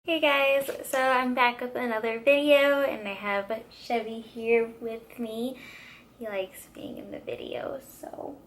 Hey guys, so I'm back with another video and I have Chevy here with me. He likes being in the video, so.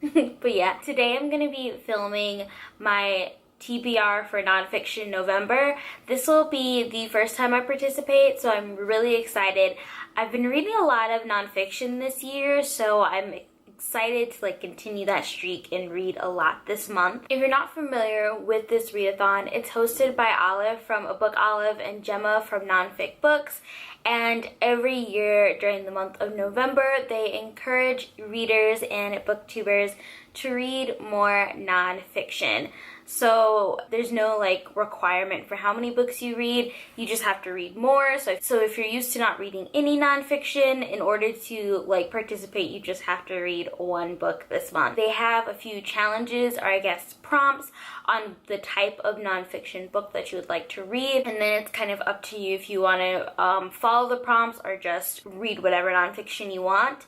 But yeah, today I'm going to be filming my TBR for Nonfiction November. This will be the first time I participate, so I'm really excited. I've been reading a lot of nonfiction this year, so I'm excited to continue that streak and read a lot this month. If you're not familiar with this readathon, it's hosted by Olive from A Book Olive and Gemma from Nonfic Books, and every year during the month of November they encourage readers and booktubers to read more nonfiction. So there's no requirement for how many books you read. You just have to read more. So if you're used to not reading any nonfiction, in order to participate, you just have to read one book this month. They have a few challenges, or I guess prompts, on the type of nonfiction book that you would like to read, and then it's kind of up to you if you want to follow the prompts or just read whatever nonfiction you want.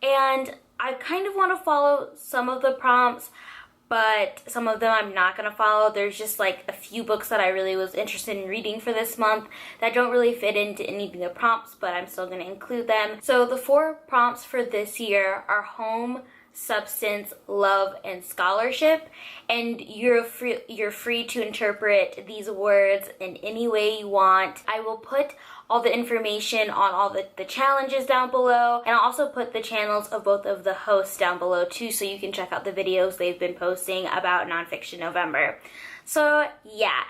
And I kind of want to follow some of the prompts, but some of them I'm not going to follow. There's just a few books that I really was interested in reading for this month that don't really fit into any of the prompts, but I'm still going to include them. So the 4 prompts for this year are home, substance, love, and scholarship, and you're free to interpret these words in any way you want. I will put all the information on all the challenges down below, and I'll also put the channels of both of the hosts down below too, so you can check out the videos they've been posting about Nonfiction November. So yeah,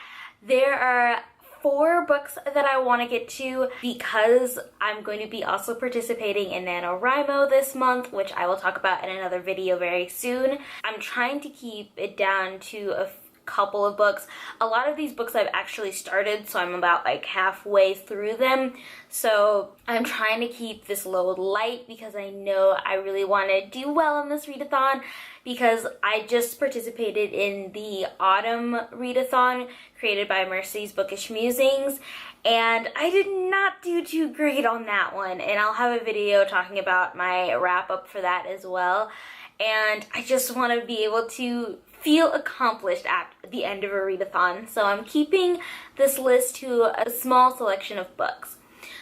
there are 4 books that I want to get to because I'm going to be also participating in NaNoWriMo this month, which I will talk about in another video very soon. I'm trying to keep it down to a couple of books. A lot of these books I've actually started, so I'm about halfway through them. So I'm trying to keep this load light because I know I really want to do well in this readathon, because I just participated in the autumn readathon created by Mercy's Bookish Musings, and I did not do too great on that one, and I'll have a video talking about my wrap up for that as well. And I just want to be able to feel accomplished at the end of a readathon, so I'm keeping this list to a small selection of books.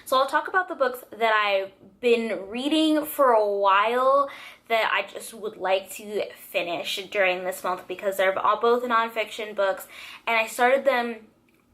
So I'll talk about the books that I've been reading for a while that I just would like to finish during this month, because they're all both nonfiction books, and I started them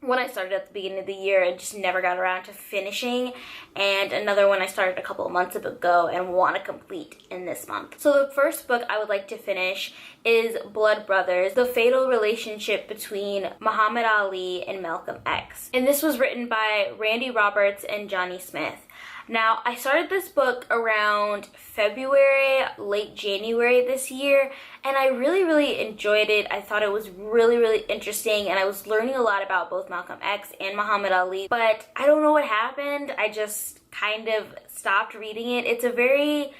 when I started at the beginning of the year and just never got around to finishing, and another one I started a couple of months ago and want to complete in this month. So the first book I would like to finish is Blood Brothers, The Fatal Relationship Between Muhammad Ali and Malcolm X. And this was written by Randy Roberts and Johnny Smith. Now, I started this book around February, late January this year, and I really enjoyed it. I thought it was really interesting, and I was learning a lot about both Malcolm X and Muhammad Ali, but I don't know what happened. I just kind of stopped reading it. It's a very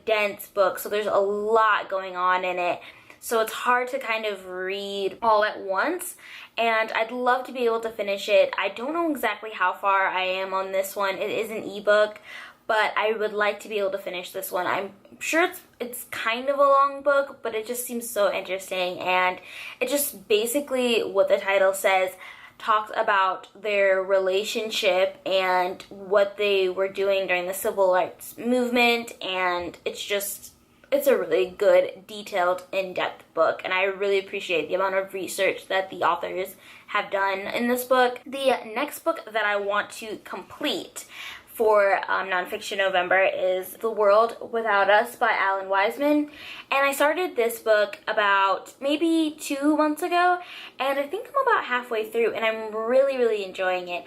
dense book, so there's a lot going on in it. So it's hard to kind of read all at once, and I'd love to be able to finish it. I don't know exactly how far I am on this one. It is an ebook, but I would like to be able to finish this one. I'm sure it's kind of a long book, but it just seems so interesting, and it just basically, what the title says, talks about their relationship and what they were doing during the civil rights movement, and it's a really good, detailed, in-depth book, and I really appreciate the amount of research that the authors have done in this book. The next book that I want to complete for Nonfiction November is The World Without Us by Alan Wiseman, and I started this book about maybe 2 months ago, and I think I'm about halfway through, and I'm really enjoying it.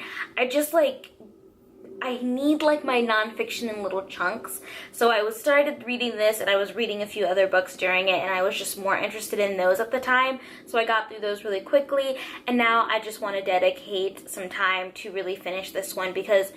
I need my nonfiction in little chunks. So I started reading this, and I was reading a few other books during it, and I was just more interested in those at the time. So I got through those really quickly, and now I just want to dedicate some time to really finish this one because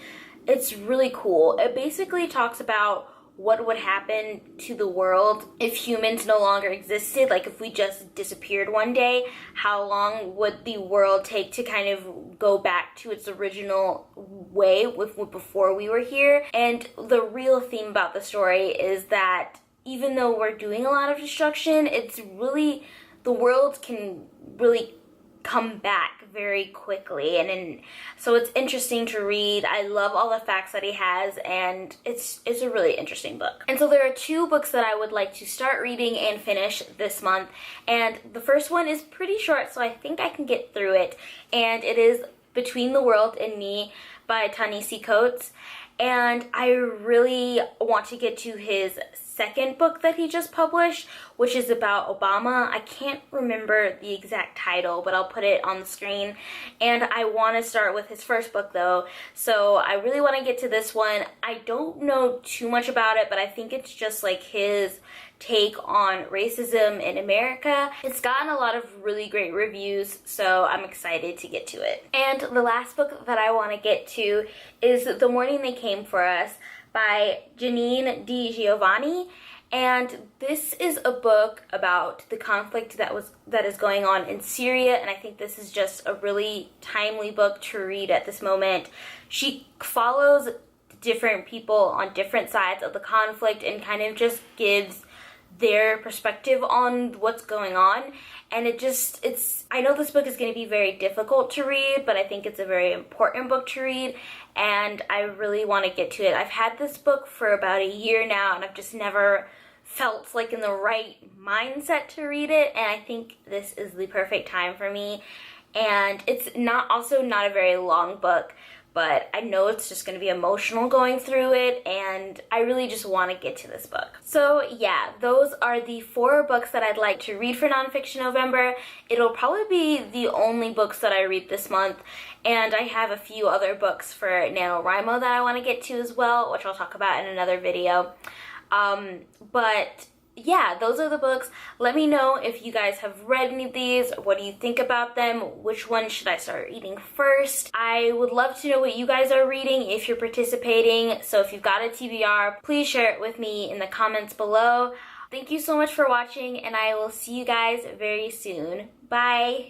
it's really cool. It basically talks about what would happen to the world if humans no longer existed, if we just disappeared one day. How long would the world take to kind of go back to its original way before we were here? And the real theme about the story is that even though we're doing a lot of destruction, the world can really come back very quickly, and so it's interesting to read. I love all the facts that he has, and it's a really interesting book. And so there are 2 books that I would like to start reading and finish this month, and the first one is pretty short, so I think I can get through it, and it is Between the World and Me by Ta-Nehisi Coates. And I really want to get to his second book that he just published, which is about Obama. I can't remember the exact title, but I'll put it on the screen. And I want to start with his first book though, so I really want to get to this one. I don't know too much about it, but I think it's just like his take on racism in America. It's gotten a lot of really great reviews, so I'm excited to get to it. And the last book that I want to get to is The Morning They Came for Us by Janine Di Giovanni. And this is a book about the conflict that is going on in Syria, and I think this is just a really timely book to read at this moment. She follows different people on different sides of the conflict and kind of just gives their perspective on what's going on, and I know this book is going to be very difficult to read, but I think it's a very important book to read, and I really want to get to it. I've had this book for about a year now, and I've just never felt like in the right mindset to read it, and I think this is the perfect time for me. And it's also not a very long book, but I know it's just going to be emotional going through it, and I really just want to get to this book. So yeah, those are the 4 books that I'd like to read for Nonfiction November. It'll probably be the only books that I read this month, and I have a few other books for NaNoWriMo that I want to get to as well, which I'll talk about in another video. But yeah, those are the books. Let me know if you guys have read any of these. What do you think about them? Which one should I start reading first? I would love to know what you guys are reading if you're participating. So if you've got a TBR, please share it with me in the comments below. Thank you so much for watching, and I will see you guys very soon. Bye!